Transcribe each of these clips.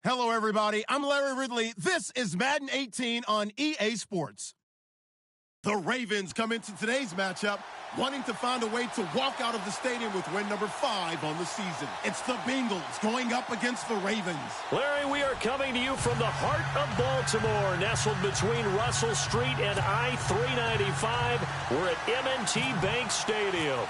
Hello, everybody. I'm Larry Ridley. This is Madden 18 on EA Sports. The Ravens come into today's matchup wanting to find a way to walk out of the stadium with win number 5 on the season. It's the Bengals going up against the Ravens. Larry, we are coming to you from the heart of Baltimore, nestled between Russell Street and I-395. We're at M&T Bank Stadium.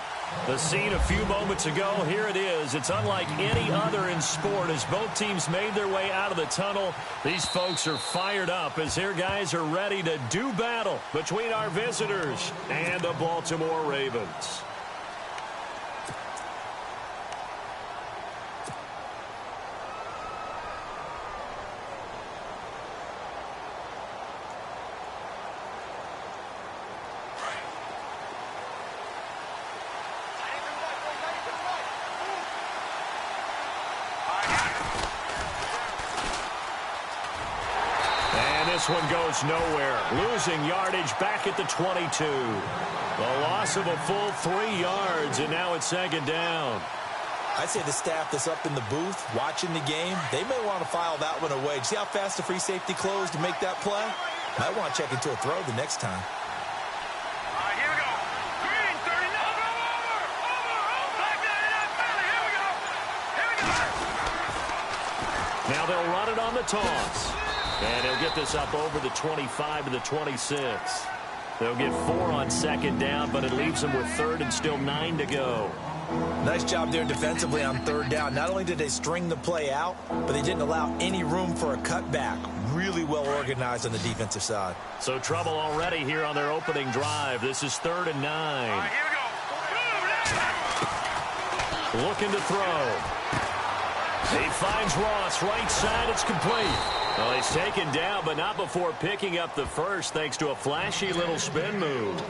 The scene a few moments ago, here it is. It's unlike any other in sport as both teams made their way out of the tunnel. These folks are fired up as their guys are ready to do battle between our visitors and the Baltimore Ravens. This one goes nowhere. Losing yardage back at the 22. The loss of a full 3 yards, and now it's second down. I'd say the staff that's up in the booth watching the game, they may want to file that one away. See how fast the free safety closed to make that play? Might want to check into a throw the next time. Here we go. Green, 30, no, back there, here we go. Here we go. Now they'll run it on the toss. And he'll get this up over the 25 to the 26. They'll get 4 on second down, but it leaves them with third and still 9 to go. Nice job there defensively on third down. Not only did they string the play out, but they didn't allow any room for a cutback. Really well organized on the defensive side. So trouble already here on their opening drive. This is 3rd and 9. Here we go. Looking to throw. He finds Ross right side. It's complete. Well, he's taken down, but not before picking up the first thanks to a flashy little spin move.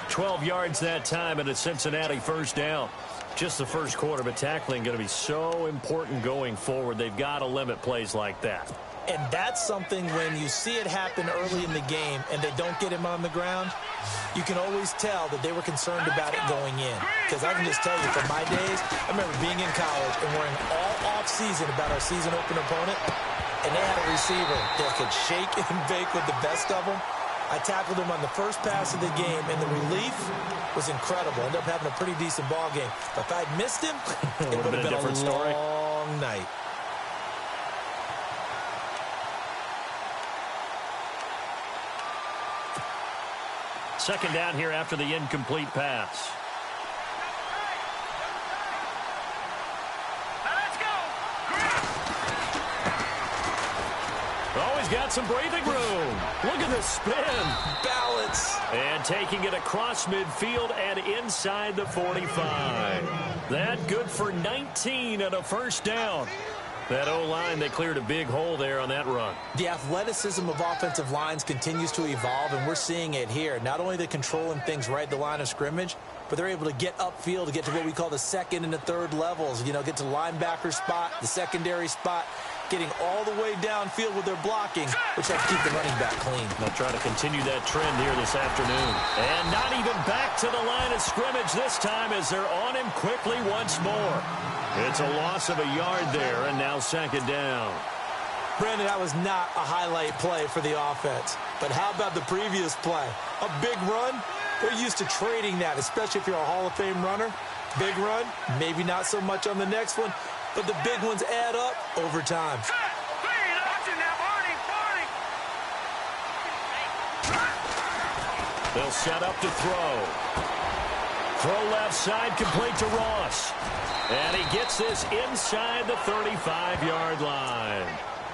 12 yards that time and a Cincinnati first down. Just the first quarter, but tackling going to be so important going forward. They've got to limit plays like that. And that's something when you see it happen early in the game and they don't get him on the ground, you can always tell that they were concerned about it going in. Because I can just tell you, from my days, I remember being in college and worrying all off-season about our season opener opponent, and they had a receiver that could shake and bake with the best of them. I tackled him on the first pass of the game, and the relief was incredible. Ended up having a pretty decent ball game. But if I'd missed him, it would have been a long night. Second down here after the incomplete pass. Oh, he's got some breathing room. Look at this spin. Balance. And taking it across midfield and inside the 45. That good for 19 and a first down. That O-line, they cleared a big hole there on that run. The athleticism of offensive lines continues to evolve, and we're seeing it here. Not only are they controlling things right at the line of scrimmage, but they're able to get upfield to get to what we call the second and the third levels. You know, get to the linebacker spot, the secondary spot, getting all the way downfield with their blocking, which helps keep the running back clean. They'll try to continue that trend here this afternoon. And not even back to the line of scrimmage this time as they're on him quickly once more. It's a loss of a yard there, and now second down. Brandon, that was not a highlight play for the offense. But how about the previous play? A big run? They're used to trading that, especially if you're a Hall of Fame runner. Big run, maybe not so much on the next one, but the big ones add up over time. They'll set up to throw. Throw left side, complete to Ross. And he gets this inside the 35-yard line.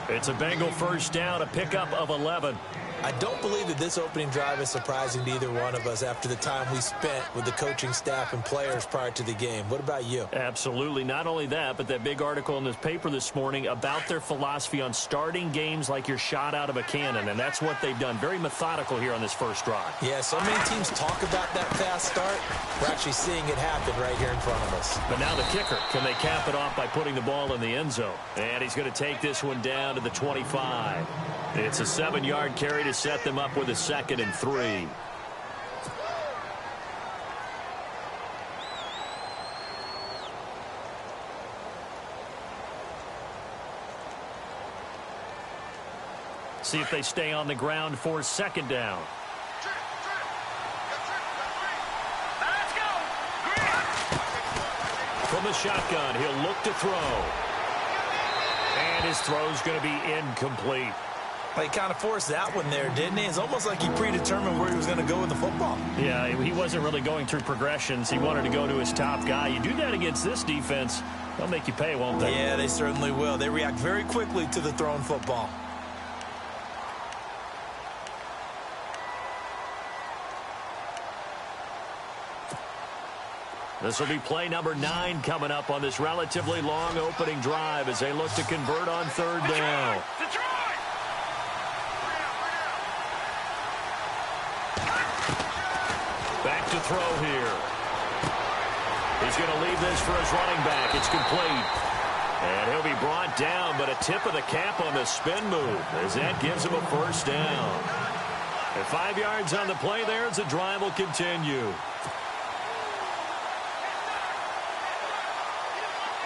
It's a Bengal first down, a pickup of 11. I don't believe that this opening drive is surprising to either one of us after the time we spent with the coaching staff and players prior to the game. What about you? Absolutely. Not only that, but that big article in this paper this morning about their philosophy on starting games like you're shot out of a cannon, and that's what they've done. Very methodical here on this first drive. Yeah, so many teams talk about that fast start. We're actually seeing it happen right here in front of us. But now the kicker. Can they cap it off by putting the ball in the end zone? And he's going to take this one down to the 25. It's a 7-yard carry to set them up with a 2nd and 3. See if they stay on the ground for second down. Let's go. From the shotgun, he'll look to throw. And his throw's going to be incomplete. Well, he kind of forced that one there, didn't he? It's almost like he predetermined where he was going to go with the football. Yeah, he wasn't really going through progressions. He wanted to go to his top guy. You do that against this defense, they'll make you pay, won't they? Yeah, they certainly will. They react very quickly to the thrown football. This will be play number 9 coming up on this relatively long opening drive as they look to convert on third down. Back to throw here. He's going to leave this for his running back. It's complete. And he'll be brought down, but a tip of the cap on the spin move as that gives him a first down. And 5 yards on the play there as the drive will continue.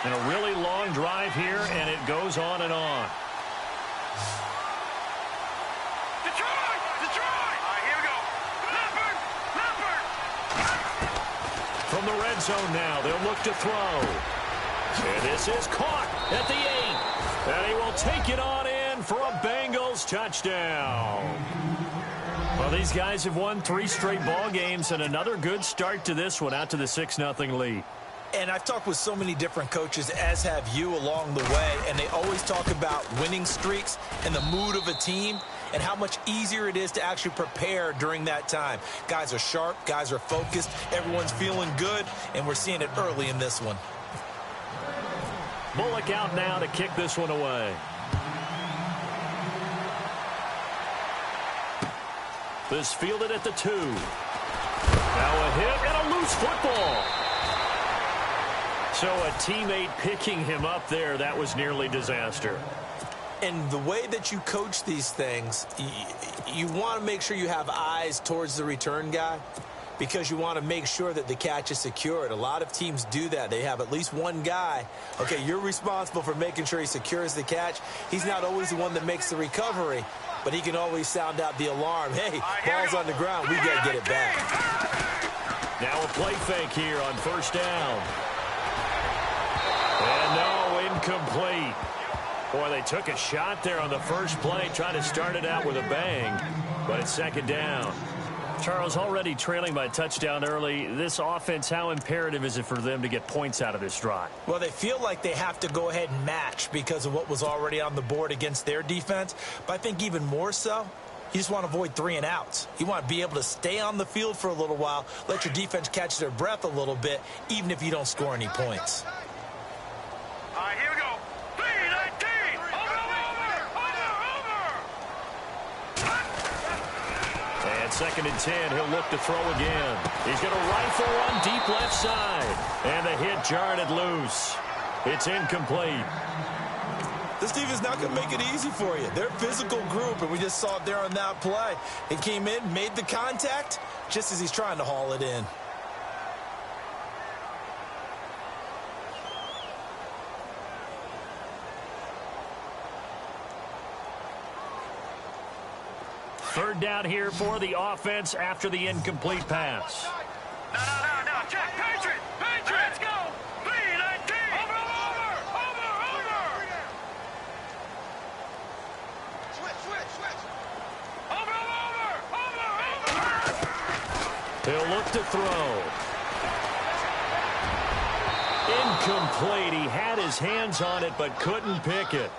And a really long drive here, and it goes on and on. Detroit! Detroit! All right, here we go. Leopard! Leopard! From the red zone now, they'll look to throw. And this is caught at the 8. And he will take it on in for a Bengals touchdown. Well, these guys have won 3 straight ball games, and another good start to this one out to the 6-0 lead. And I've talked with so many different coaches, as have you, along the way, and they always talk about winning streaks and the mood of a team and how much easier it is to actually prepare during that time. Guys are sharp, guys are focused, everyone's feeling good, and we're seeing it early in this one. Bullock out now to kick this one away. This fielded at the 2. Now a hit and a loose football. So a teammate picking him up there, that was nearly disaster. And the way that you coach these things, you want to make sure you have eyes towards the return guy because you want to make sure that the catch is secured. A lot of teams do that. They have at least one guy. Okay, you're responsible for making sure he secures the catch. He's not always the one that makes the recovery, but he can always sound out the alarm. Hey, ball's on the ground. We got to get it back. Now a play fake here on first down. And no, incomplete. Boy, they took a shot there on the first play, trying to start it out with a bang, but it's second down. Charles, already trailing by a touchdown early, this offense, how imperative is it for them to get points out of this drive? Well, they feel like they have to go ahead and match because of what was already on the board against their defense, but I think even more so, you just want to avoid 3 and outs. You want to be able to stay on the field for a little while, let your defense catch their breath a little bit, even if you don't score any points. All right, here we go. 3-19. Over. And second and 10, he'll look to throw again. He's going to rifle one deep left side. And the hit jarred it loose. It's incomplete. This defense not going to make it easy for you. They're a physical group, and we just saw it there on that play. He came in, made the contact, just as he's trying to haul it in. Third down here for the offense after the incomplete pass. No. Check. Patriot. Let's go. 3-19. Over. Switch. Over. He'll look to throw. Incomplete. He had his hands on it but couldn't pick it.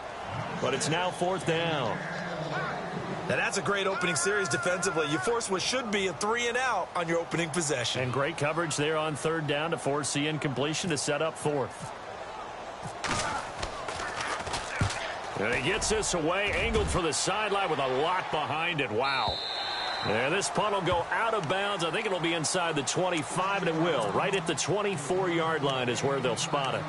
But it's now fourth down. Now, that's a great opening series defensively. You force what should be a 3 and out on your opening possession. And great coverage there on third down to force the incompletion to set up fourth. And he gets this away, angled for the sideline with a lot behind it. Wow. And this punt will go out of bounds. I think it'll be inside the 25, and it will. Right at the 24-yard line is where they'll spot it.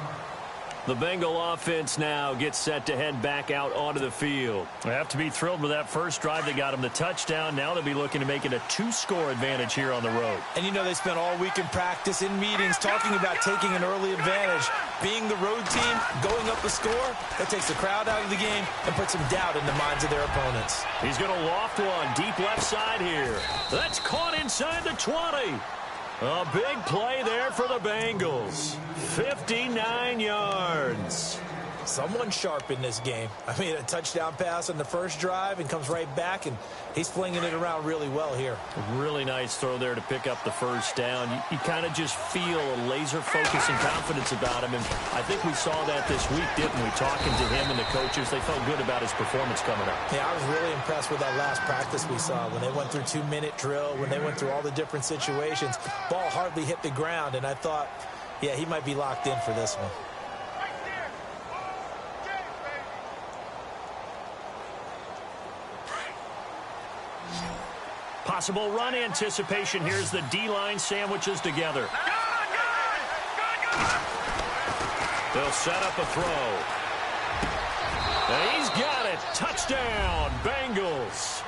The Bengal offense now gets set to head back out onto the field. They have to be thrilled with that first drive that got them the touchdown. Now they'll be looking to make it a 2-score advantage here on the road. And you know they spent all week in practice, in meetings, talking about taking an early advantage. Being the road team, going up the score, that takes the crowd out of the game and puts some doubt in the minds of their opponents. He's going to loft one deep left side here. That's caught inside the 20. A big play there for the Bengals. 59 yards. Someone sharp in this game. I mean, a touchdown pass on the first drive and comes right back, and he's flinging it around really well here. Really nice throw there to pick up the first down. You kind of just feel a laser focus and confidence about him, and I think we saw that this week, didn't we? Talking to him and the coaches, they felt good about his performance coming up. Yeah, I was really impressed with that last practice we saw when they went through 2-minute drill, when they went through all the different situations. Ball hardly hit the ground, and I thought, yeah, he might be locked in for this one. Possible run anticipation. Here's the D-line sandwiches together. They'll set up a throw. And he's got it. Touchdown, Bengals.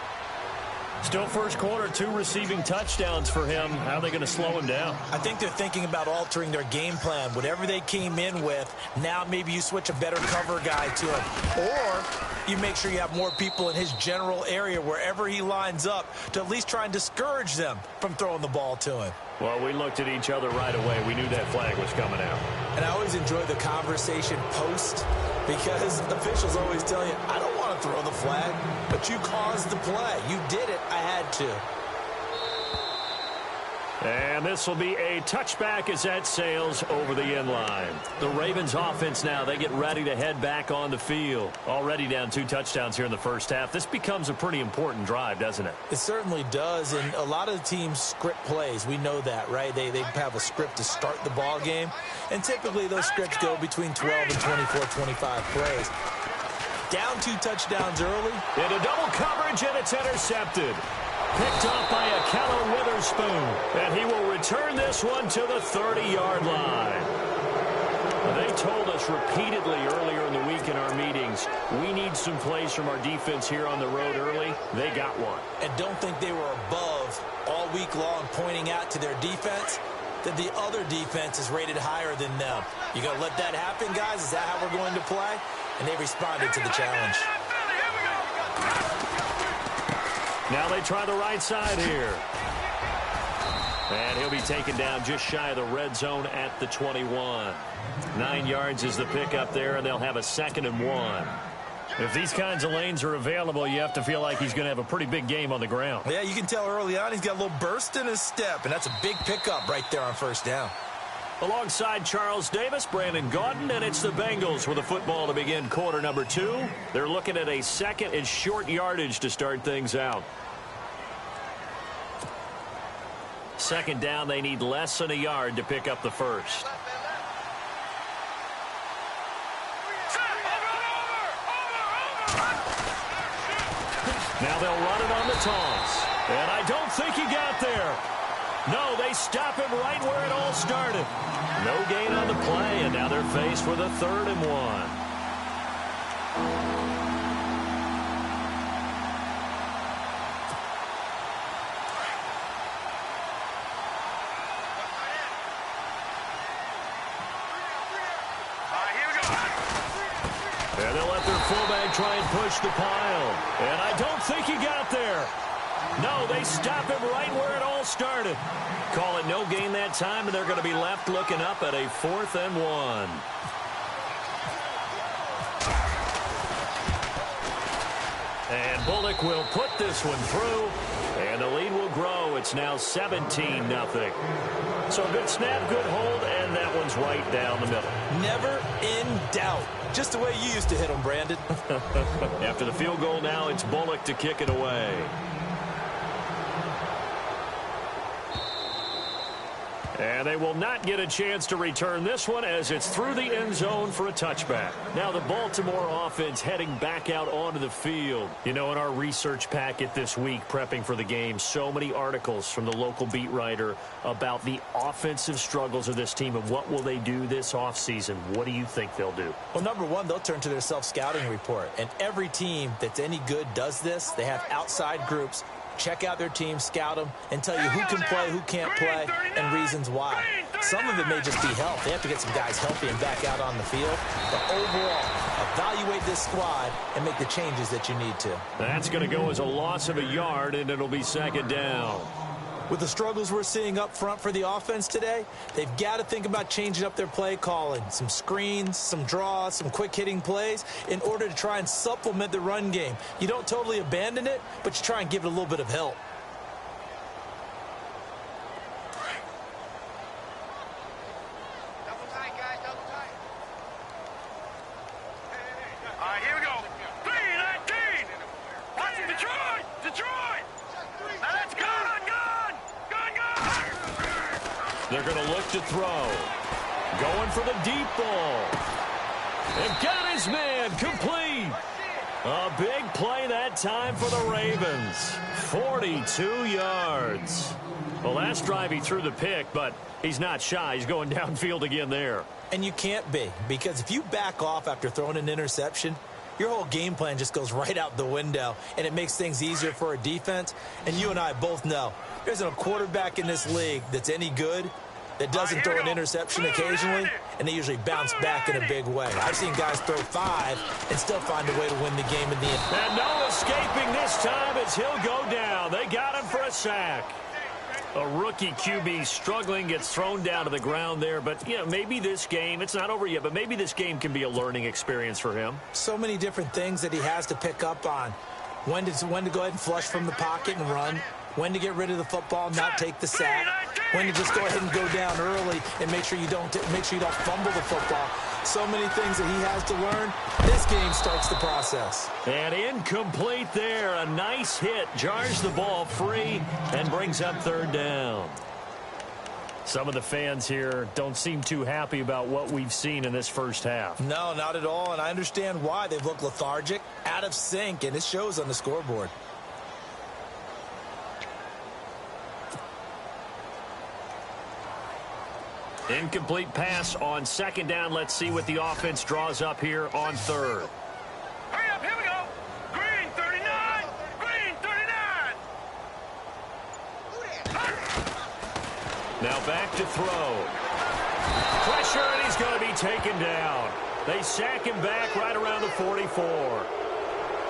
Still first quarter, 2 receiving touchdowns for him. How are they going to slow him down? I think they're thinking about altering their game plan. Whatever they came in with, now maybe you switch a better cover guy to him. Or you make sure you have more people in his general area wherever he lines up to at least try and discourage them from throwing the ball to him. Well, we looked at each other right away. We knew that flag was coming out. And I always enjoy the conversation post because officials always tell you, I don't want to throw the flag, but you caused the play. You did it. I had to. And this will be a touchback as that sails over the end line. The Ravens offense now, they get ready to head back on the field. Already down 2 touchdowns here in the first half. This becomes a pretty important drive, doesn't it? It certainly does, and a lot of the teams script plays. We know that, right? They have a script to start the ball game, and typically those scripts go between 12 and 24, 25 plays. Down 2 touchdowns early. Into double coverage, and it's intercepted. Picked off by a Keller Witherspoon. And he will return this one to the 30-yard line. They told us repeatedly earlier in the week in our meetings, we need some plays from our defense here on the road early. They got one. And don't think they were above all week long pointing out to their defense that the other defense is rated higher than them. You going to let that happen, guys? Is that how we're going to play? And they responded to the challenge. Now they try the right side here. And he'll be taken down just shy of the red zone at the 21. 9 yards is the pickup there, and they'll have a 2nd and 1. If these kinds of lanes are available, you have to feel like he's going to have a pretty big game on the ground. Yeah, you can tell early on he's got a little burst in his step, and that's a big pickup right there on first down. Alongside Charles Davis, Brandon Gaudin, and it's the Bengals with a football to begin quarter number 2. They're looking at a 2nd and short yardage to start things out. 2nd down, they need less than a yard to pick up the first. Now they'll run it on the toss. And I don't think he got there. No, they stop him right where it all started. No gain on the play, and now they're faced with a 3rd and 1. And they'll let their fullback try and push the pile. And I don't think he got there. No, they stop him right where it all started. Call it no gain that time, and they're going to be left looking up at a 4th and 1. And Bullock will put this one through, and the lead will grow. It's now 17-0. So good snap, good hold, and that one's right down the middle. Never in doubt. Just the way you used to hit them, Brandon. After the field goal now, it's Bullock to kick it away. And they will not get a chance to return this one as it's through the end zone for a touchback. Now the Baltimore offense heading back out onto the field. You know, in our research packet this week, prepping for the game, so many articles from the local beat writer about the offensive struggles of this team and what will they do this offseason. What do you think they'll do? Well, number one, they'll turn to their self-scouting report. And every team that's any good does this. They have outside groups. Check out their team, scout them, and tell you who can play, who can't play, and reasons why. Some of it may just be health. They have to get some guys healthy and back out on the field. But overall, evaluate this squad and make the changes that you need to. That's going to go as a loss of a yard, and it'll be second down. With the struggles we're seeing up front for the offense today, they've got to think about changing up their play calling. Some screens, some draws, some quick-hitting plays in order to try and supplement the run game. You don't totally abandon it, but you try and give it a little bit of help. Double tight, guys, double tight. All right, here we go. 3-19. Watch it, Detroit! Detroit! Now let's go! They're going to look to throw. Going for the deep ball. And got his man complete. A big play that time for the Ravens. 42 yards. Well, last drive he threw the pick, but he's not shy. He's going downfield again there. And you can't be, because if you back off after throwing an interception, your whole game plan just goes right out the window, and it makes things easier for a defense. And you and I both know there's a quarterback in this league that's any good that doesn't throw an interception occasionally, and they usually bounce back in a big way. I've seen guys throw 5 and still find a way to win the game in the end. And no escaping this time as he'll go down. They got him for a sack. A rookie QB struggling, gets thrown down to the ground there. But, you know, maybe this game, it's not over yet, but maybe this game can be a learning experience for him. So many different things that he has to pick up on. When to go ahead and flush from the pocket and run. When to get rid of the football, not take the sack. When to just go ahead and go down early and make sure you don't fumble the football. So many things that he has to learn. This game starts the process. And incomplete there. A nice hit. Jars the ball free and brings up third down. Some of the fans here don't seem too happy about what we've seen in this first half. No, not at all. And I understand why. They've looked lethargic, out of sync, and it shows on the scoreboard. Incomplete pass on second down. Let's see what the offense draws up here on third. Hurry up, here we go. Green 39. Green 39. Now back to throw. Pressure, and he's going to be taken down. They sack him back right around the 44.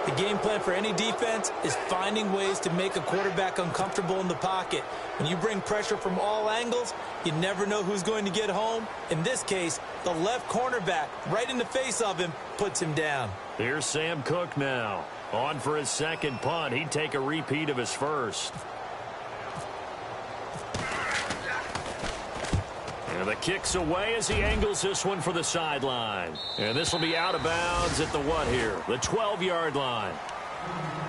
The game plan for any defense is finding ways to make a quarterback uncomfortable in the pocket. When you bring pressure from all angles, you never know who's going to get home. In this case, the left cornerback, right in the face of him, puts him down. Here's Sam Cook now. On for his second punt. He'd take a repeat of his first. And the kick's away as he angles this one for the sideline. And this will be out of bounds at the what here? The 12-yard line.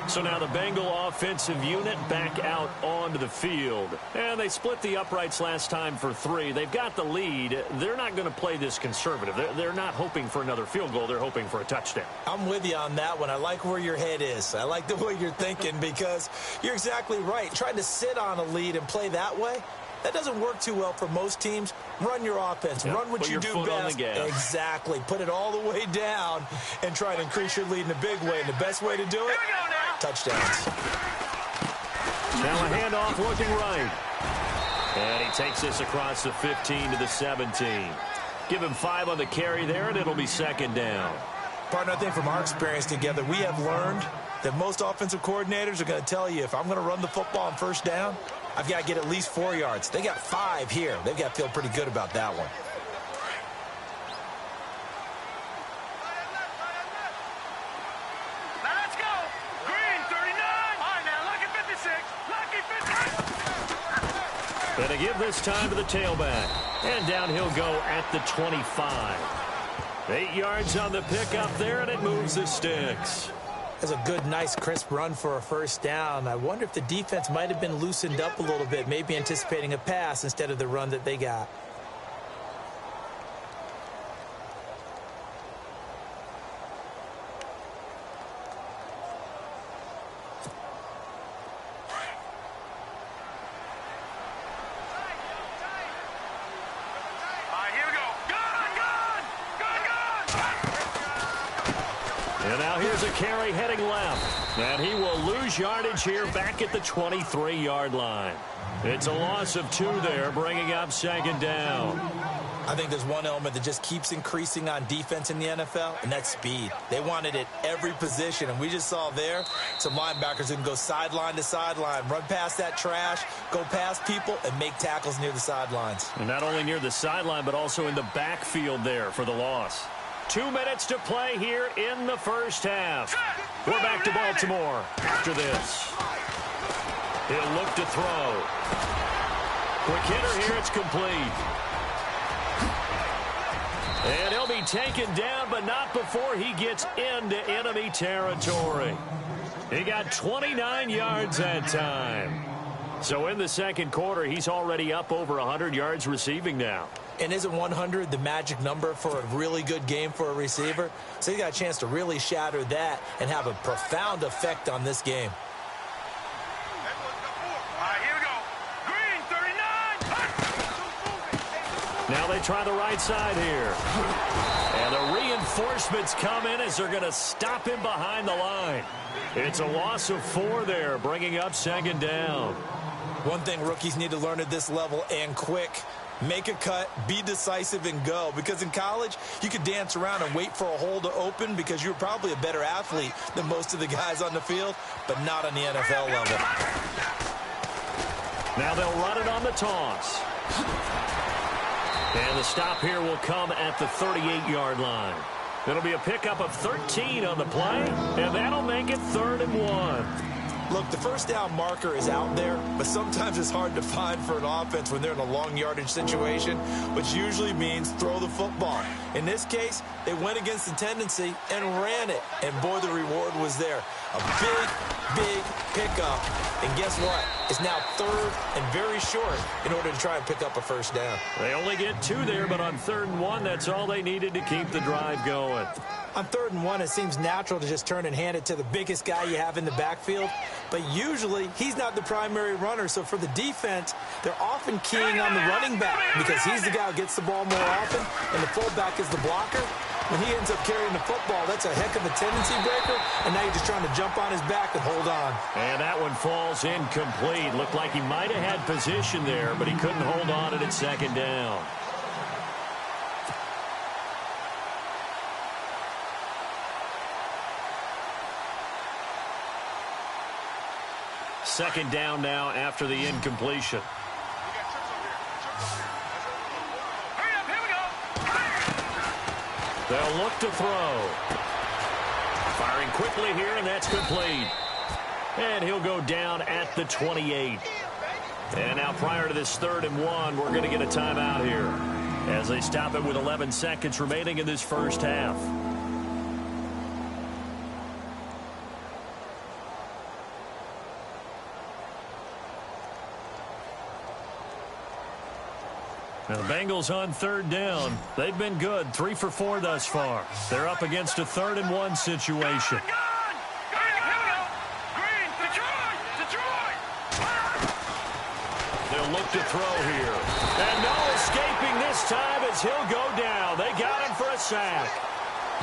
So now the Bengal offensive unit back out onto the field. And they split the uprights last time for 3. They've got the lead. They're not going to play this conservative. They're not hoping for another field goal. They're hoping for a touchdown. I'm with you on that one. I like where your head is. I like the way you're thinking because you're exactly right. Trying to sit on a lead and play that way, that doesn't work too well for most teams. Run your offense. Yep. Run what Put you your do foot best. on the gas. Exactly. Put it all the way down and try to increase your lead in a big way. And the best way to do it, touchdowns. Now a handoff looking right. And he takes this across the 15 to the 17. Give him 5 on the carry there, and it'll be second down. Partner, I think from our experience together, we have learned that most offensive coordinators are going to tell you, if I'm going to run the football on first down, I've got to get at least 4 yards. They got 5 here. They've got to feel pretty good about that one. Now let's go. Green 39. All right, now lucky 56. Lucky 56. And to give this time to the tailback. And down he'll go at the 25. 8 yards on the pickup there, and it moves the sticks. That's a good, nice, crisp run for a first down. I wonder if the defense might have been loosened up a little bit, maybe anticipating a pass instead of the run that they got. All right, here we go. Gun! And now here's a carry heading left. And he will lose yardage here back at the 23-yard line. It's a loss of 2 there, bringing up second down. I think there's one element that just keeps increasing on defense in the NFL, and that's speed. They want it at every position, and we just saw there some linebackers who can go sideline to sideline, run past that trash, go past people, and make tackles near the sidelines. And not only near the sideline, but also in the backfield there for the loss. 2 minutes to play here in the first half. We're back to Baltimore after this. He'll look to throw. Quick hitter here, it's complete. And he'll be taken down, but not before he gets into enemy territory. He got 29 yards that time. So in the second quarter, he's already up over 100 yards receiving now. And isn't 100 the magic number for a really good game for a receiver? So he got a chance to really shatter that and have a profound effect on this game. Now they try the right side here. And the reinforcements come in as they're going to stop him behind the line. It's a loss of 4 there, bringing up second down. One thing rookies need to learn at this level, and quick, make a cut, be decisive, and go. Because in college, you could dance around and wait for a hole to open because you're probably a better athlete than most of the guys on the field, but not on the NFL level. Now they'll run it on the toss. And the stop here will come at the 38-yard line. It'll be a pickup of 13 on the play, and that'll make it 3rd and 1. Look, the first down marker is out there, but sometimes it's hard to find for an offense when they're in a long yardage situation, which usually means throw the football. In this case, they went against the tendency and ran it, and boy, the reward was there. A big, big pickup, and guess what? It's now 3rd and very short in order to try and pick up a first down. They only get 2 there, but on 3rd and 1, that's all they needed to keep the drive going. On 3rd and 1, it seems natural to just turn and hand it to the biggest guy you have in the backfield. But usually, he's not the primary runner. So for the defense, they're often keying on the running back because he's the guy who gets the ball more often, and the fullback is the blocker. When he ends up carrying the football, that's a heck of a tendency breaker, and now you're just trying to jump on his back and hold on. And that one falls incomplete. Looked like he might have had position there, but he couldn't hold on at second down. Second down now after the incompletion. They'll look to throw. Firing quickly here, and that's complete. And he'll go down at the 28. And now prior to this 3rd and 1, we're going to get a timeout here as they stop it with 11 seconds remaining in this first half. Now the Bengals on 3rd down. They've been good, 3 for 4 thus far. They're up against a 3rd and 1 situation. They'll look to throw here. And no escaping this time as he'll go down. They got him for a sack.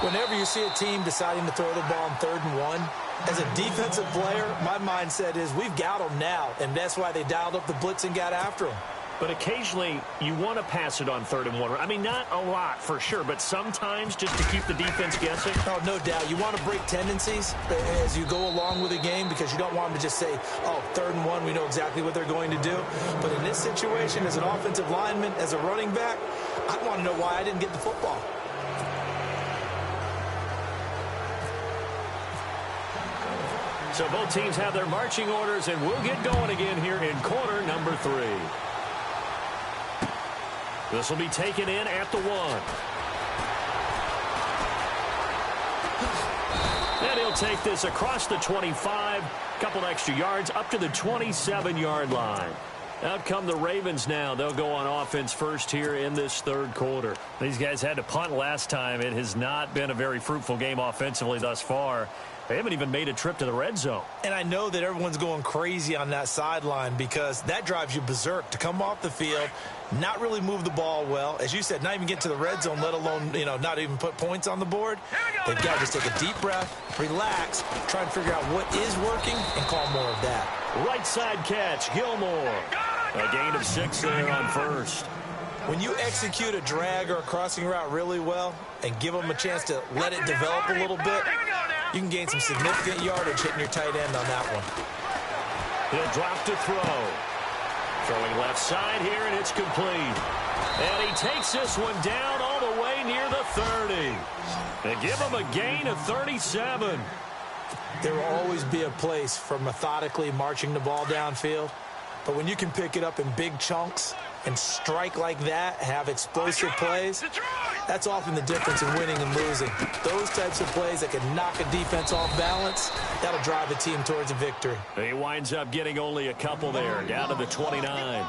Whenever you see a team deciding to throw the ball on 3rd and 1, as a defensive player, my mindset is we've got them now, and that's why they dialed up the blitz and got after them. But occasionally, you want to pass it on 3rd and 1. I mean, not a lot for sure, but sometimes just to keep the defense guessing. Oh, no doubt. You want to break tendencies as you go along with a game because you don't want them to just say, oh, 3rd and 1, we know exactly what they're going to do. But in this situation, as an offensive lineman, as a running back, I want to know why I didn't get the football. So both teams have their marching orders, and we'll get going again here in quarter number 3. This will be taken in at the 1. And he'll take this across the 25, couple extra yards, up to the 27-yard line. Out come the Ravens now. They'll go on offense first here in this 3rd quarter. These guys had to punt last time. It has not been a very fruitful game offensively thus far. They haven't even made a trip to the red zone. And I know that everyone's going crazy on that sideline because that drives you berserk to come off the field, not really move the ball well. As you said, not even get to the red zone, let alone, not even put points on the board. They've got to just take a deep breath, relax, try and figure out what is working and call more of that. Right side catch, Gilmore. A gain of 6 there on first. When you execute a drag or a crossing route really well and give them a chance to let it develop a little bit, you can gain some significant yardage hitting your tight end on that one. He'll drop to throw. Throwing left side here, and it's complete. And he takes this one down all the way near the 30. They give him a gain of 37. There will always be a place for methodically marching the ball downfield. But when you can pick it up in big chunks and strike like that, have explosive plays, that's often the difference in winning and losing. Those types of plays that can knock a defense off balance, that'll drive a team towards a victory. He winds up getting only a couple there, down to the 29.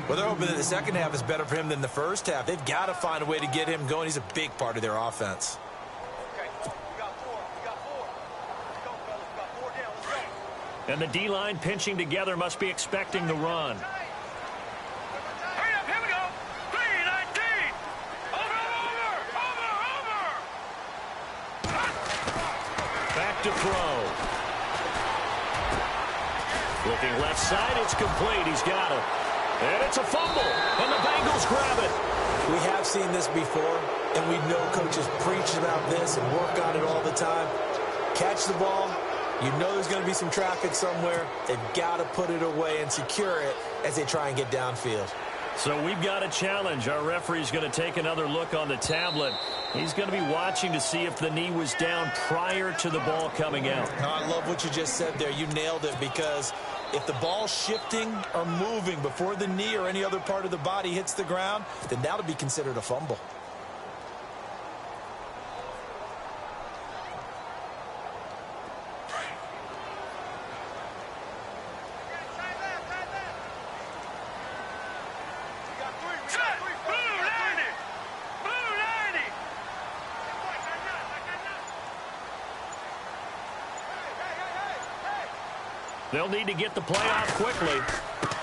Well, they're hoping that the second half is better for him than the first half. They've got to find a way to get him going. He's a big part of their offense. And the D-line pinching together must be expecting the run. Hurry up, here we go. 3-19. Over. Back to throw. Looking left side, it's complete. He's got it. And it's a fumble. And the Bengals grab it. We have seen this before, and we know coaches preach about this and work on it all the time. Catch the ball. You know there's going to be some traffic somewhere. They've got to put it away and secure it as they try and get downfield. So we've got a challenge. Our referee's going to take another look on the tablet. He's going to be watching to see if the knee was down prior to the ball coming out. Now, I love what you just said there. You nailed it, because if the ball's shifting or moving before the knee or any other part of the body hits the ground, then that'll be considered a fumble. They'll need to get the play off quickly.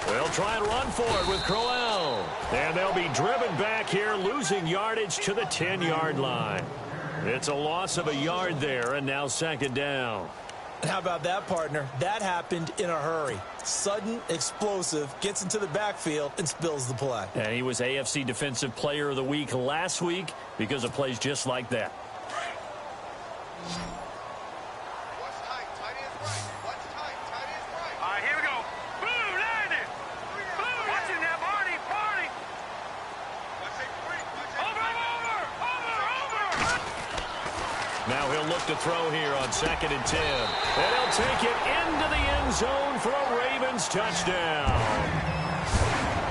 They'll try and run for it with Crowell. And they'll be driven back here, losing yardage to the 10-yard line. It's a loss of a yard there, and now second down. And how about that, partner? That happened in a hurry. Sudden, explosive, gets into the backfield, and spills the play. And he was AFC Defensive Player of the Week last week because of plays just like that. Now he'll look to throw here on 2nd and 10. And he'll take it into the end zone for a Ravens touchdown.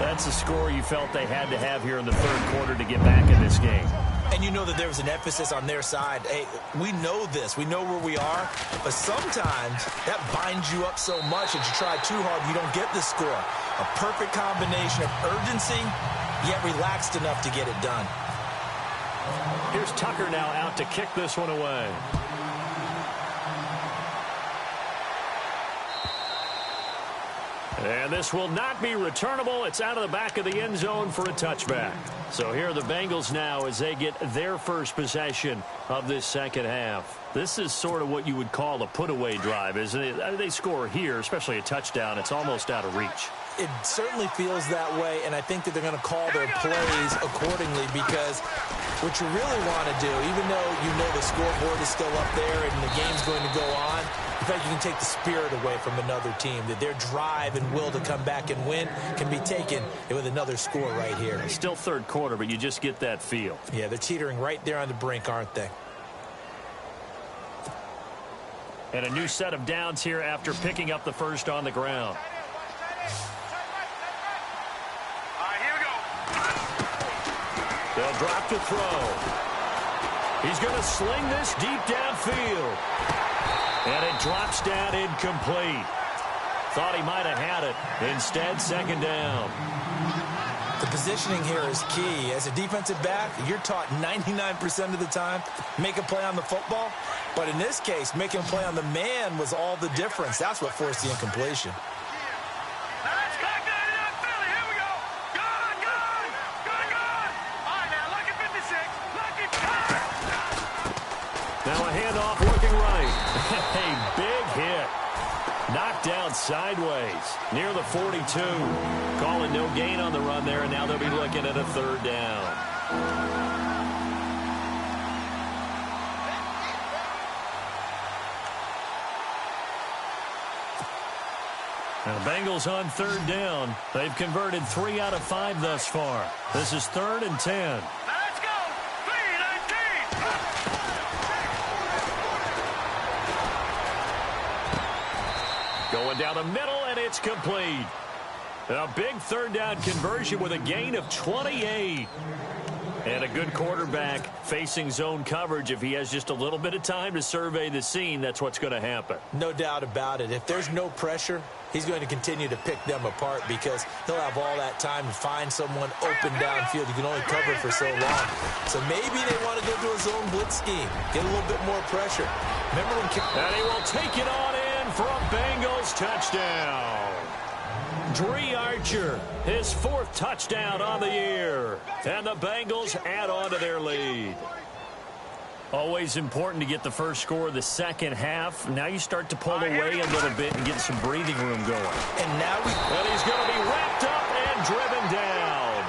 That's a score you felt they had to have here in the third quarter to get back in this game. And you know that there was an emphasis on their side. Hey, we know this. We know where we are. But sometimes that binds you up so much that you try too hard, you don't get the score. A perfect combination of urgency, yet relaxed enough to get it done. Here's Tucker now out to kick this one away. And this will not be returnable. It's out of the back of the end zone for a touchback. So here are the Bengals now as they get their first possession of this second half. This is sort of what you would call a put-away drive, isn't it? They score here, especially a touchdown. It's almost out of reach. It certainly feels that way, and I think that they're going to call their plays accordingly, because what you really want to do, even though you know the scoreboard is still up there and the game's going to go on, in fact, you can take the spirit away from another team, that their drive and will to come back and win can be taken with another score right here. It's still third quarter, but you just get that feel. Yeah, they're teetering right there on the brink, aren't they? And a new set of downs here after picking up the first on the ground. They'll drop to throw. He's going to sling this deep downfield. And it drops down incomplete. Thought he might have had it. Instead, second down. The positioning here is key. As a defensive back, you're taught 99% of the time, make a play on the football. But in this case, making a play on the man was all the difference. That's what forced the incompletion. Now a handoff looking right. A big hit. Knocked out sideways near the 42. Calling no gain on the run there, and now they'll be looking at a third down. Now the Bengals on third down. They've converted 3 out of 5 thus far. This is 3rd and 10. Let's go! 3-19! Going down the middle, and it's complete. A big third down conversion with a gain of 28. And a good quarterback facing zone coverage. If he has just a little bit of time to survey the scene, that's what's going to happen. No doubt about it. If there's no pressure, he's going to continue to pick them apart because he'll have all that time to find someone open downfield. You can only cover for so long. So maybe they want to go to a zone blitz scheme, get a little bit more pressure. Remember when... And he will take it on in for a Bengals touchdown. Dree Archer, his 4th touchdown on the year. And the Bengals add on to their lead. Always important to get the first score of the second half. Now you start to pull away a little bit and get some breathing room going. And now and he's going to be wrapped up and driven down.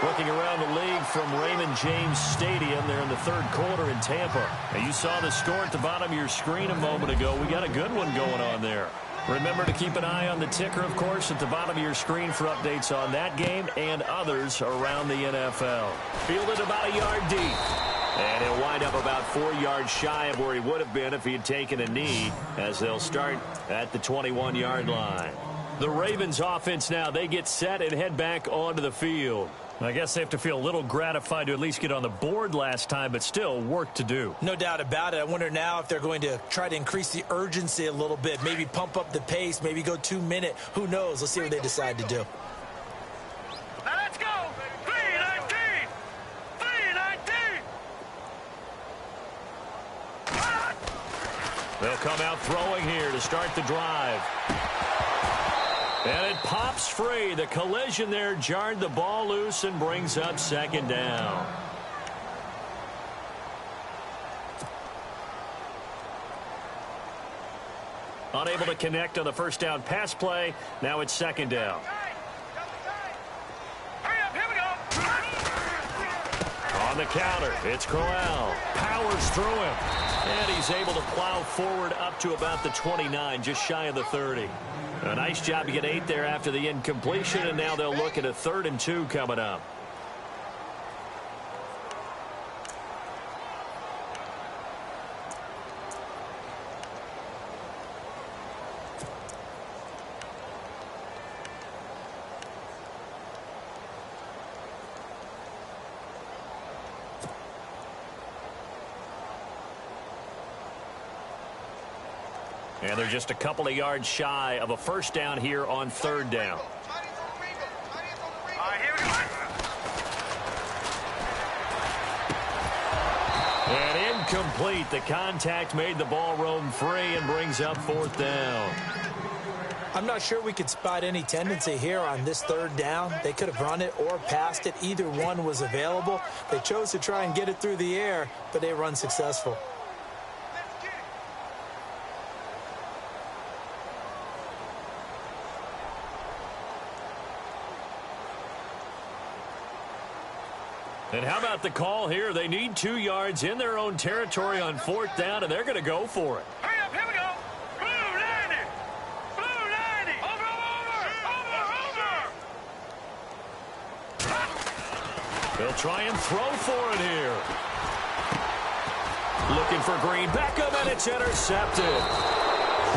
Looking around the league from Raymond James Stadium there in the 3rd quarter in Tampa. Now you saw the score at the bottom of your screen a moment ago. We got a good one going on there. Remember to keep an eye on the ticker, of course, at the bottom of your screen for updates on that game and others around the NFL. Fielded about a yard deep. And he'll wind up about 4 yards shy of where he would have been if he had taken a knee, as they'll start at the 21-yard line. The Ravens offense now, they get set and head back onto the field. I guess they have to feel a little gratified to at least get on the board last time, but still work to do. No doubt about it. I wonder now if they're going to try to increase the urgency a little bit, maybe pump up the pace, maybe go 2-minute. Who knows? Let's see what they decide to do. Now let's go! 3-19! 3-19! They'll come out throwing here to start the drive. And it pops free. The collision there jarred the ball loose and brings up 2nd down. Unable to connect on the first down pass play. Now it's 2nd down. Hurry up, here we go! On the counter, it's Crowell. Powers through him. And he's able to plow forward up to about the 29, just shy of the 30. A nice job to get 8 there after the incompletion, and now they'll look at a 3rd and 2 coming up. And they're just a couple of yards shy of a first down here on 3rd down. All right, here we go. And incomplete. The contact made the ball roam free and brings up 4th down. I'm not sure we could spot any tendency here on this 3rd down. They could have run it or passed it. Either one was available. They chose to try and get it through the air, but they run successful. And how about the call here? They need 2 yards in their own territory on 4th down, and they're going to go for it. Hurry up, here we go! Blue 90! Blue 90! Over! They'll try and throw for it here. Looking for Green. Beckham, and it's intercepted.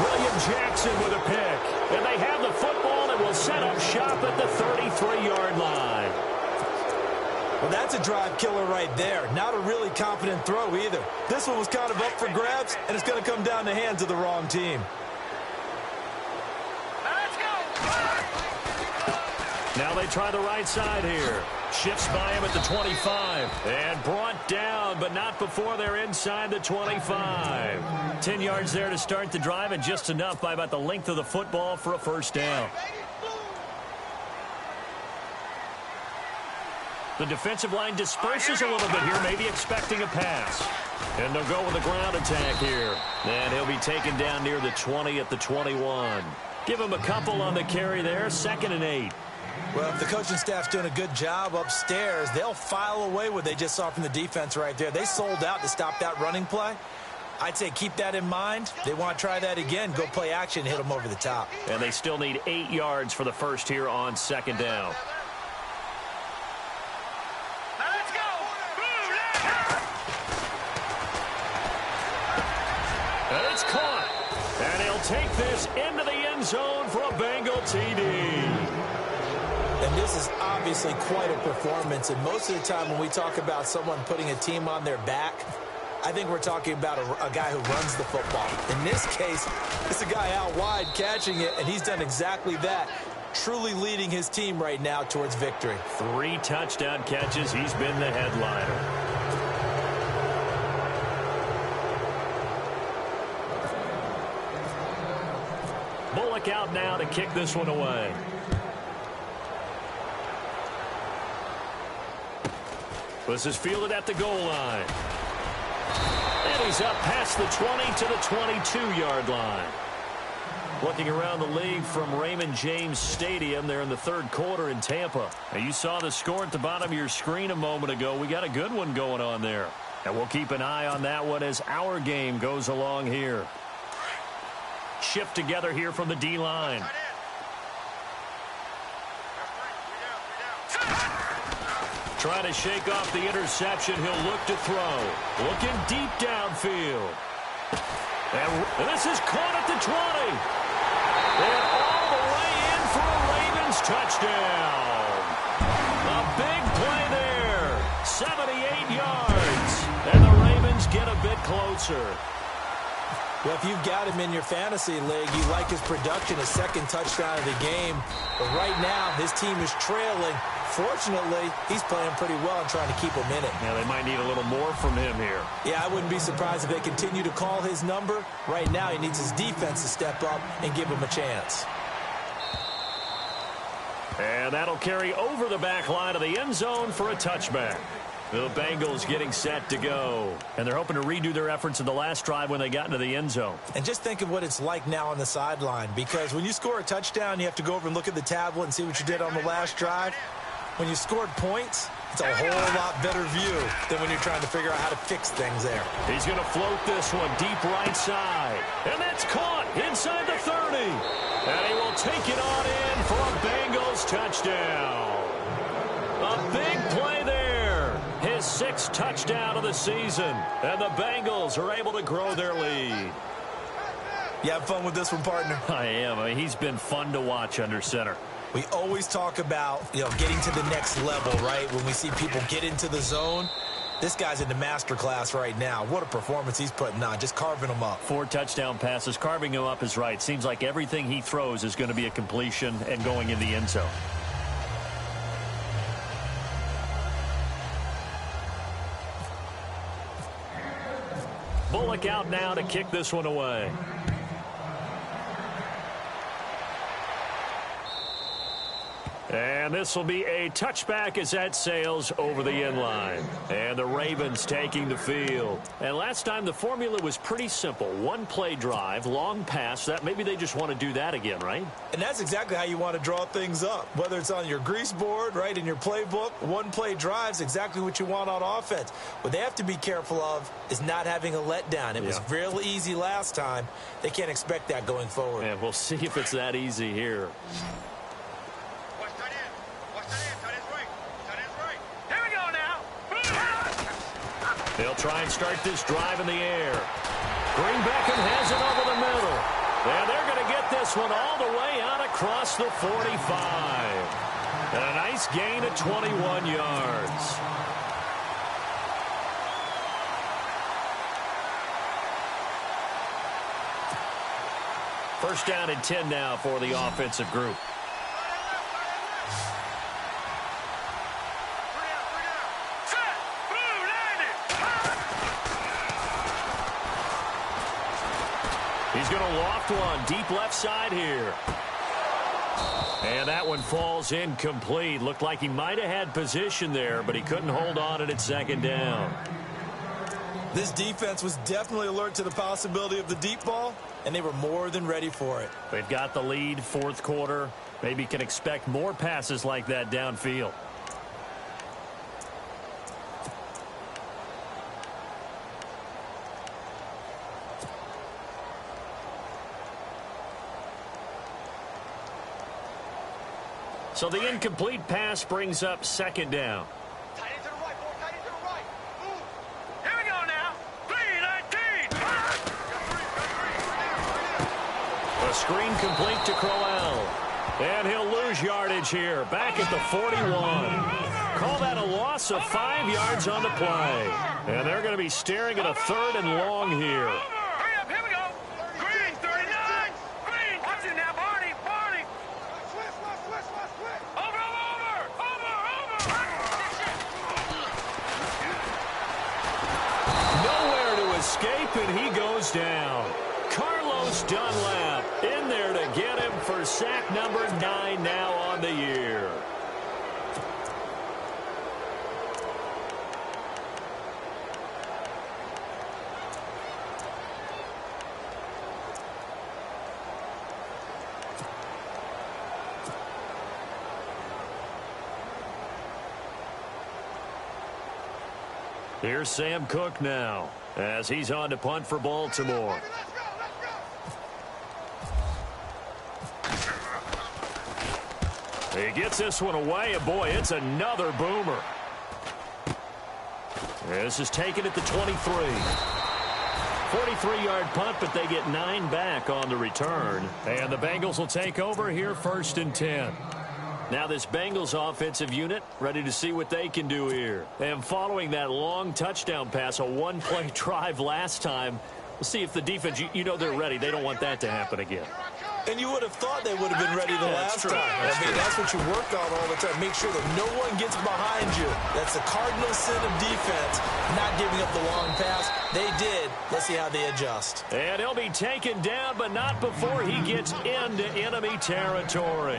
William Jackson with a pick. And they have the football and will set up shop at the 33-yard line. Well, that's a drive killer right there. Not a really confident throw either. This one was kind of up for grabs, and it's going to come down the hands of the wrong team. Let's go! Now they try the right side here. Shifts by him at the 25. And brought down, but not before they're inside the 25. 10 yards there to start the drive, and just enough by about the length of the football for a first down. The defensive line disperses a little bit here, maybe expecting a pass. And they'll go with the ground attack here. And he'll be taken down near the 20 at the 21. Give him a couple on the carry there. 2nd and 8. Well, if the coaching staff's doing a good job upstairs, they'll file away what they just saw from the defense right there. They sold out to stop that running play. I'd say keep that in mind. They want to try that again. Go play action, hit them over the top. And they still need 8 yards for the first here on 2nd down. Now let's go. And it's caught. And he'll take this into the end zone for a Bengal TD. And this is obviously quite a performance. And most of the time when we talk about someone putting a team on their back, I think we're talking about a guy who runs the football. In this case, it's a guy out wide catching it, and he's done exactly that, truly leading his team right now towards victory. 3 touchdown catches. He's been the headliner. Bullock out now to kick this one away. This is fielded at the goal line. And he's up past the 20 to the 22-yard line. Looking around the league from Raymond James Stadium, they're in the 3rd quarter in Tampa. Now, you saw the score at the bottom of your screen a moment ago. We got a good one going on there. And we'll keep an eye on that one as our game goes along here. Shift together here from the D-line. Trying to shake off the interception. He'll look to throw. Looking deep downfield. And this is caught at the 20. And all the way in for a Ravens touchdown. A big play there. 78 yards. And the Ravens get a bit closer. Well, if you've got him in your fantasy league, you like his production, his 2nd touchdown of the game. But right now, his team is trailing. Fortunately, he's playing pretty well and trying to keep him in it. Yeah, they might need a little more from him here. Yeah, I wouldn't be surprised if they continue to call his number. Right now, he needs his defense to step up and give him a chance. And that'll carry over the back line of the end zone for a touchback. The Bengals getting set to go. And they're hoping to redo their efforts in the last drive when they got into the end zone. And just think of what it's like now on the sideline. Because when you score a touchdown, you have to go over and look at the tablet and see what you did on the last drive. When you scored points, it's a whole lot better view than when you're trying to figure out how to fix things there. He's going to float this one deep right side. And that's caught inside the 30. And he will take it on in for a Bengals touchdown. A big play there. His 6th touchdown of the season. And the Bengals are able to grow their lead. You have fun with this one, partner? I am. I mean, he's been fun to watch under center. We always talk about, getting to the next level, right? When we see people get into the zone. This guy's in the master class right now. What a performance he's putting on, just carving them up. 4 touchdown passes. Carving him up is right. Seems like everything he throws is going to be a completion and going in the end zone. Bullock out now to kick this one away. And this will be a touchback as that sails over the end line. And the Ravens taking the field. And last time the formula was pretty simple. 1-play drive, long pass. That maybe they just want to do that again, right? And that's exactly how you want to draw things up. Whether it's on your grease board, right, in your playbook, 1-play drive's exactly what you want on offense. What they have to be careful of is not having a letdown. It was real easy last time. They can't expect that going forward. And we'll see if it's that easy here. They'll try and start this drive in the air. Green Beckham has it over the middle. And they're going to get this one all the way out across the 45. And a nice gain of 21 yards. First down and 10 now for the offensive group. He's going to loft one deep left side here. And that one falls incomplete. Looked like he might have had position there, but he couldn't hold on at 2nd down. This defense was definitely alert to the possibility of the deep ball, and they were more than ready for it. They've got the lead, fourth quarter. Maybe can expect more passes like that downfield. So the incomplete pass brings up second down. Tight end to the right, boy. Tight end to the right. Move. Here we go now. 3-19. A screen complete to Crowell. And he'll lose yardage here. Back at the 41. Call that a loss of 5 yards on the play. And they're going to be staring at a third and long here. Hurry up. Here we go. Green, 39. Green. Watch it now, Barney. Barney. Over. Nowhere to escape, and he goes down. Carlos Dunlap in there to get him for sack number 9 now on the year. Here's Sam Cook now as he's on to punt for Baltimore. He gets this one away, and boy, it's another boomer. This is taken at the 23. 43-yard punt, but they get 9 back on the return. And the Bengals will take over here, 1st and 10. Now this Bengals offensive unit ready to see what they can do here. And following that long touchdown pass, a one-play drive last time, we'll see if the defense, you know they're ready. They don't want that to happen again. And you would have thought they would have been ready the last time. That's what you work on all the time. Make sure that no one gets behind you. That's the cardinal sin of defense, not giving up the long pass. They did. Let's see how they adjust. And he'll be taken down, but not before he gets into enemy territory.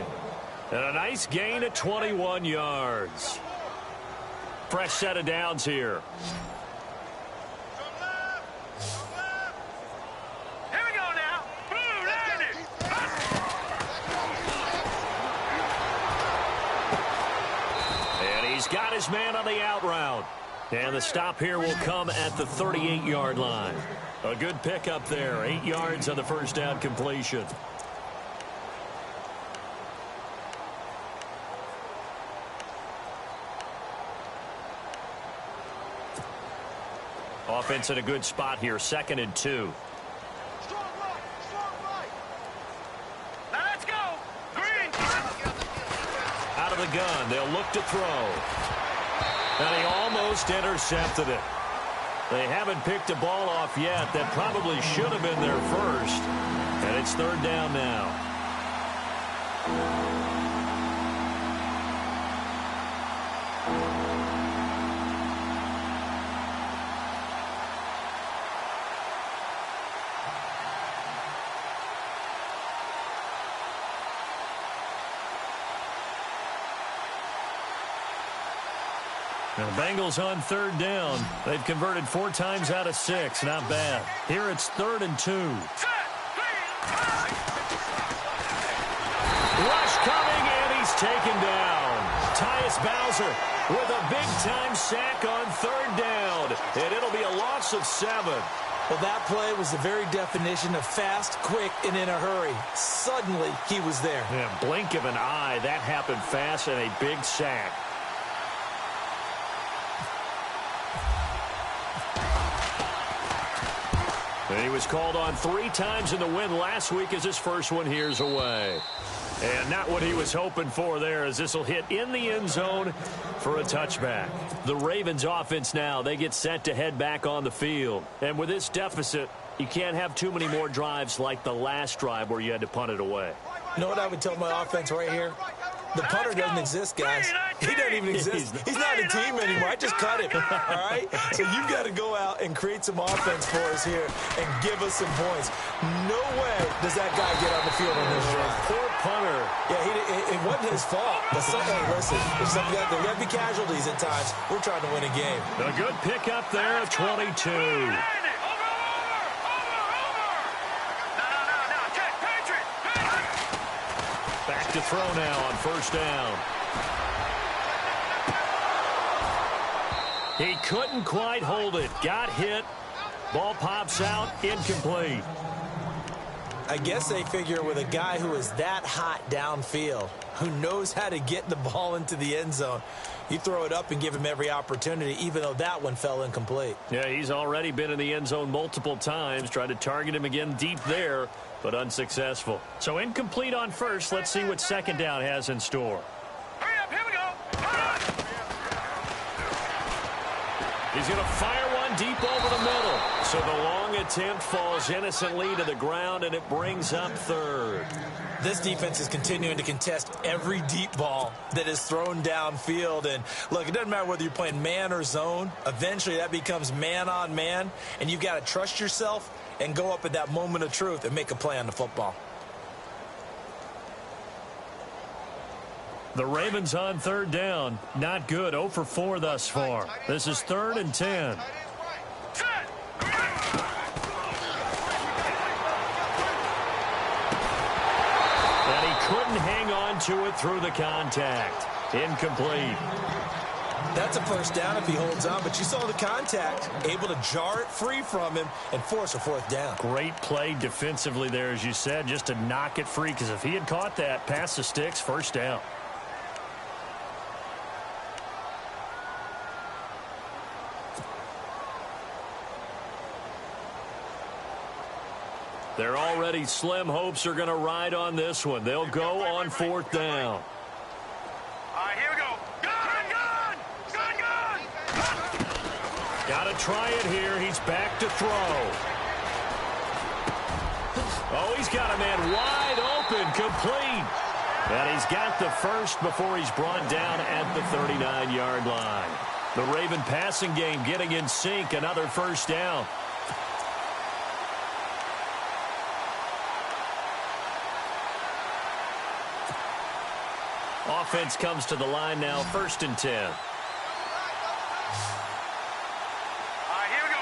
And a nice gain at 21 yards. Fresh set of downs here. Here we go now. Blue, landed. And he's got his man on the out route. And the stop here will come at the 38-yard line. A good pickup there. 8 yards on the first down completion. Offense in a good spot here, 2nd and 2. Strong right. Now let's go. Green. Out of the gun, they'll look to throw. And he almost intercepted it. They haven't picked a ball off yet. That probably should have been their first. And it's 3rd down now. The Bengals on 3rd down. They've converted 4 times out of 6. Not bad. Here it's 3rd and 2. Rush coming, and he's taken down. Tyus Bowser with a big-time sack on 3rd down. And it'll be a loss of 7. Well, that play was the very definition of fast, quick, and in a hurry. Suddenly, he was there. Yeah, blink of an eye. That happened fast, and a big sack. And he was called on 3 times in the win last week as his first one here's away. And not what he was hoping for there, as this will hit in the end zone for a touchback. The Ravens offense now, they get set to head back on the field. And with this deficit, you can't have too many more drives like the last drive where you had to punt it away. You know what I would tell my offense right here? The punter doesn't exist, guys. He doesn't even exist. He's not a team anymore. I just cut him, all right? So you've got to go out and create some offense for us here and give us some points. No way does that guy get on the field on this drive. Poor punter. Yeah, it wasn't his fault. But hey, listen, there's there got to be casualties at times. We're trying to win a game. A good pickup there of 22. Back to throw now on first down. He couldn't quite hold it. Got hit. Ball pops out. Incomplete. I guess they figure with a guy who is that hot downfield, who knows how to get the ball into the end zone, you throw it up and give him every opportunity, even though that one fell incomplete. Yeah, he's already been in the end zone multiple times. Tried to target him again deep there, but unsuccessful. So incomplete on first. Let's see what second down has in store. Hurry up, here we go. He's going to fire one deep over the middle. So the long attempt falls innocently to the ground, and it brings up third. This defense is continuing to contest every deep ball that is thrown downfield. And, look, it doesn't matter whether you're playing man or zone. Eventually that becomes man on man, and you've got to trust yourself and go up at that moment of truth and make a play on the football. The Ravens on third down. Not good. 0 for 4 thus far. This is 3rd and 10. And he couldn't hang on to it through the contact. Incomplete. That's a first down if he holds on, but you saw the contact, able to jar it free from him and force a 4th down. Great play defensively there, as you said, just to knock it free, because if he had caught that, past the sticks, first down. Their already slim hopes are going to ride on this one. They'll go on 4th down. All right, here we go. Gun! Got to try it here. He's back to throw. Oh, he's got a man wide open, complete. And he's got the first before he's brought down at the 39-yard line. The Raven passing game getting in sync. Another first down. Offense comes to the line now, 1st and 10. All right, here we go.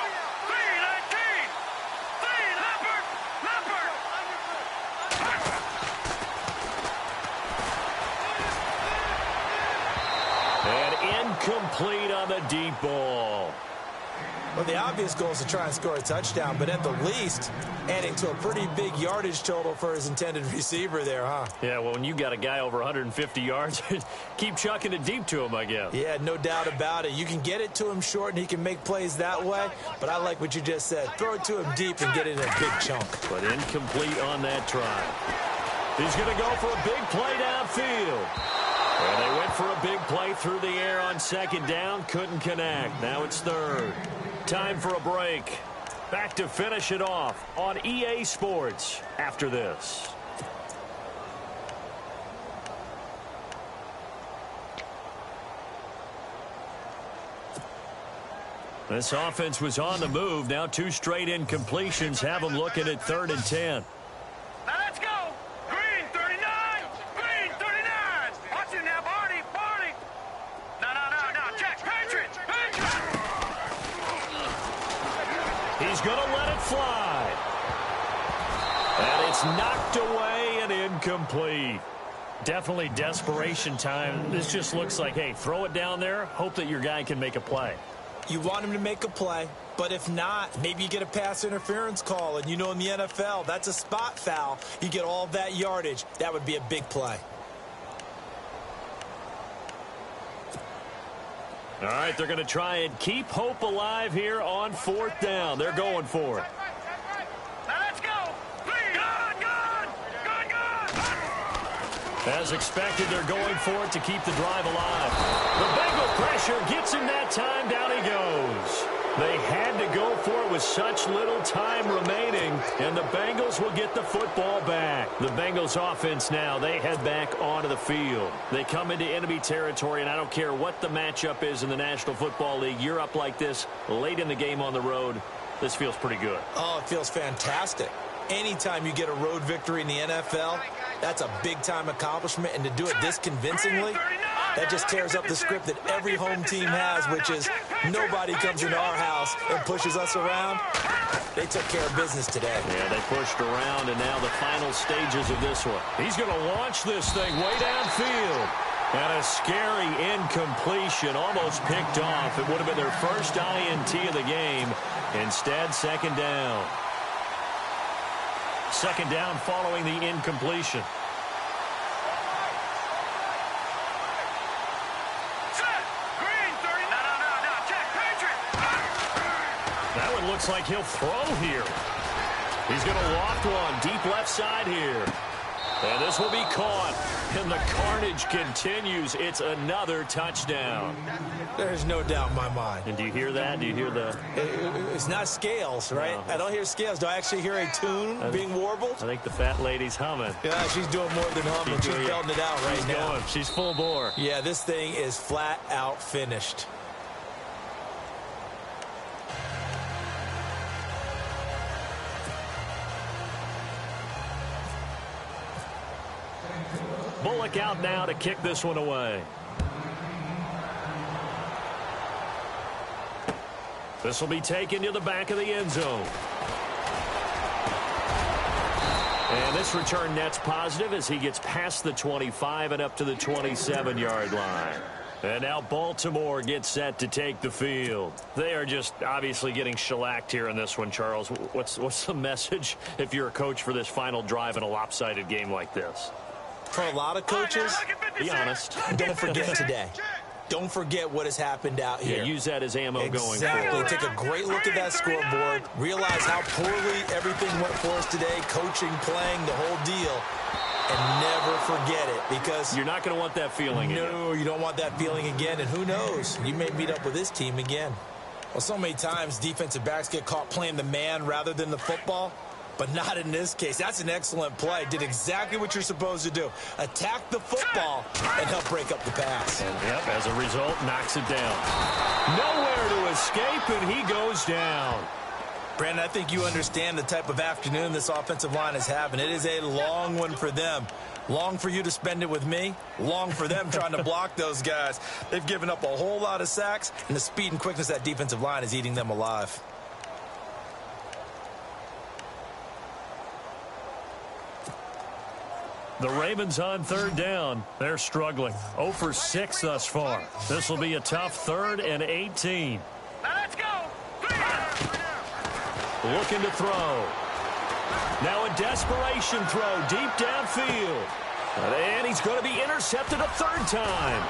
3-19. And incomplete on the deep ball. Well, the obvious goal is to try and score a touchdown, but at the least, adding to a pretty big yardage total for his intended receiver there, huh? Yeah, well, when you got a guy over 150 yards, keep chucking it deep to him, I guess. Yeah, no doubt about it. You can get it to him short, and he can make plays that way, but I like what you just said. Throw it to him deep and get it in a big chunk. But incomplete on that try. He's going to go for a big play downfield. And they went for a big play through the air on 2nd down. Couldn't connect. Now it's 3rd. Time for a break. Back to finish it off on EA Sports after this. This offense was on the move. Now 2 straight incompletions have them looking at 3rd and 10. Now let's go. Green 39. Green 39. Watch it now, Barney. No. Check. Patriots. He's going to let it fly. And it's knocked away and incomplete. Definitely desperation time. This just looks like, hey, throw it down there, hope that your guy can make a play. You want him to make a play, but if not, maybe you get a pass interference call, and you know in the NFL, that's a spot foul. You get all that yardage. That would be a big play. All right, they're going to try and keep hope alive here on 4th down. They're going for it. Now let's go. Gun. As expected, they're going for it to keep the drive alive. The Bengal pressure gets him that time. Down he goes. They had to go for it with such little time remaining, and the Bengals will get the football back. The Bengals offense now, they head back onto the field. They come into enemy territory, and I don't care what the matchup is in the National Football League. You're up like this late in the game on the road. This feels pretty good. Oh, it feels fantastic. Anytime you get a road victory in the NFL, that's a big-time accomplishment, and to do it this convincingly, that just tears up the script that every home team has, which is nobody comes into our house and pushes us around. They took care of business today. Yeah, they pushed around, and now the final stages of this one. He's going to launch this thing way downfield. And a scary incompletion, almost picked off. It would have been their first INT of the game. Instead, second down. Second down following the incompletion. That one looks like he'll throw here. He's going to loft one deep left side here. And this will be caught. And the carnage continues. It's another touchdown. There's no doubt in my mind. And do you hear that? Do you hear the... It's not scales, right? No. I don't hear scales. Do I actually hear a tune being warbled? I think the fat lady's humming. Yeah, she's doing more than humming. She's belting it out right now. Going. She's full bore. Yeah, this thing is flat out finished. Bullock out now to kick this one away. This will be taken to the back of the end zone. And this return net's positive as he gets past the 25 and up to the 27-yard line. And now Baltimore gets set to take the field. They are just obviously getting shellacked here in this one, Charles. What's the message if you're a coach for this final drive in a lopsided game like this? For a lot of coaches, be honest. Don't forget today. Don't forget what has happened out here. Yeah, use that as ammo going forward. Exactly. Take a great look at that scoreboard. Realize how poorly everything went for us today. Coaching, playing, the whole deal. And never forget it, because you're not going to want that feeling again. No, you don't want that feeling again. And who knows? You may meet up with this team again. Well, so many times defensive backs get caught playing the man rather than the football. But not in this case. That's an excellent play. Did exactly what you're supposed to do. Attack the football and help break up the pass. And, yep, as a result, knocks it down. Nowhere to escape, and he goes down. Brandon, I think you understand the type of afternoon this offensive line is having. It is a long one for them. Long for you to spend it with me. Long for them trying to block those guys. They've given up a whole lot of sacks, and the speed and quickness of that defensive line is eating them alive. The Ravens on third down. They're struggling. 0 for 6 thus far. This will be a tough 3rd and 18. Now let's go. Looking to throw. Now a desperation throw deep downfield. And he's going to be intercepted a 3rd time.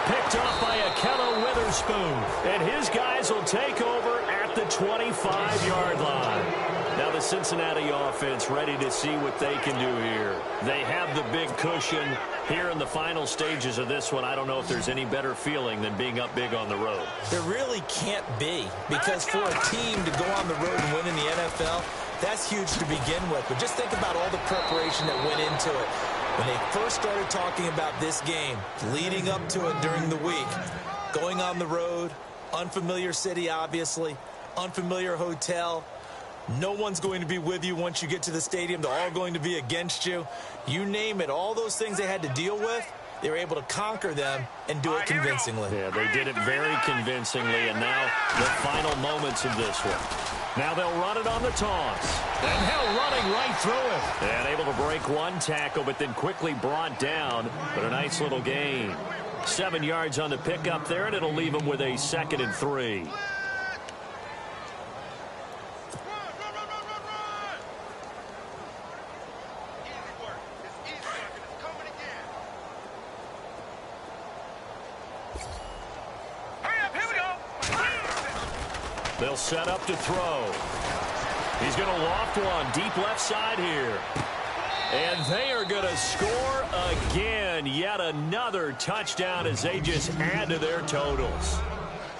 Picked off by Akello Witherspoon. And his guys will take over at the 25-yard line. Now the Cincinnati offense ready to see what they can do here. They have the big cushion here in the final stages of this one. I don't know if there's any better feeling than being up big on the road. There really can't be, because for a team to go on the road and win in the NFL, that's huge to begin with. But just think about all the preparation that went into it. When they first started talking about this game, leading up to it during the week, going on the road, unfamiliar city, obviously, unfamiliar hotel. No one's going to be with you once you get to the stadium. They're all going to be against you. You name it, all those things they had to deal with, they were able to conquer them and do it convincingly. Yeah, they did it very convincingly, and now the final moments of this one. Now they'll run it on the toss. And Hill running right through it. And able to break one tackle, but then quickly brought down. But a nice little gain. 7 yards on the pickup there, and it'll leave him with a 2nd and 3. They'll set up to throw. He's going to loft one deep left side here. And they are going to score again. Yet another touchdown as they just add to their totals.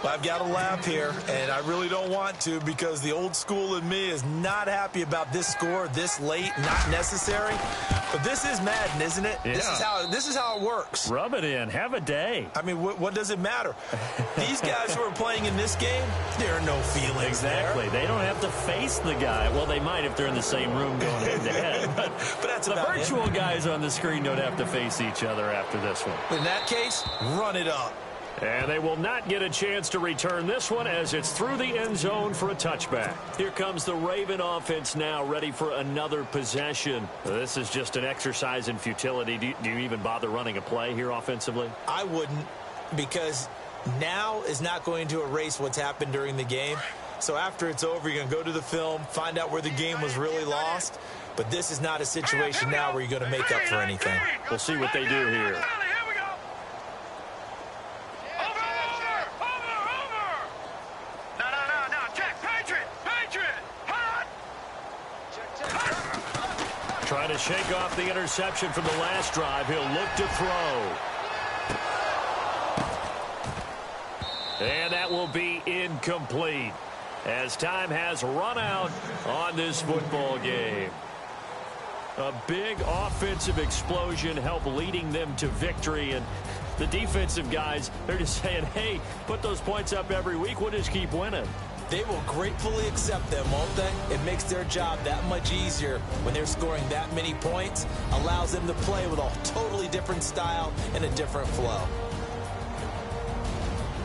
I've got to laugh here, and I really don't want to because the old school in me is not happy about this score this late, not necessary. But this is Madden, isn't it? Yeah. This is how it works. Rub it in. Have a day. I mean, what does it matter? These guys who are playing in this game, there are no feelings Exactly. there. They don't have to face the guy. Well, they might if they're in the same room going head-to-head. But that's the about virtual it. guys on the screen don't have to face each other after this one. In that case, run it up. And they will not get a chance to return this one as it's through the end zone for a touchback. Here comes the Raven offense now, ready for another possession. This is just an exercise in futility. Do you even bother running a play here offensively? I wouldn't, because now is not going to erase what's happened during the game. So after it's over, you're going to go to the film, find out where the game was really lost. But this is not a situation now where you're going to make up for anything. We'll see what they do here. Trying to shake off the interception from the last drive. He'll look to throw. And that will be incomplete as time has run out on this football game. A big offensive explosion helped leading them to victory. And the defensive guys, they're just saying, hey, put those points up every week. We'll just keep winning. They will gratefully accept them, won't they? It makes their job that much easier when they're scoring that many points. Allows them to play with a totally different style and a different flow.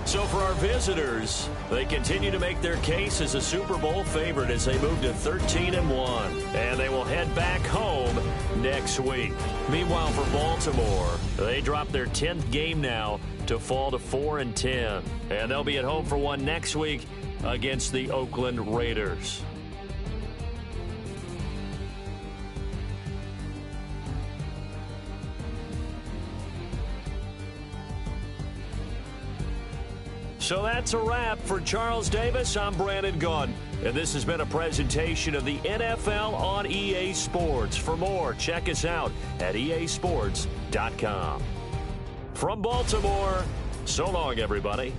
So for our visitors, they continue to make their case as a Super Bowl favorite as they move to 13-1. And they will head back home next week. Meanwhile, for Baltimore, they drop their 10th game now to fall to 4-10. And they'll be at home for one next week against the Oakland Raiders. So that's a wrap. For Charles Davis, I'm Brandon Gaudin. And this has been a presentation of the NFL on EA Sports. For more, check us out at easports.com. From Baltimore, so long, everybody.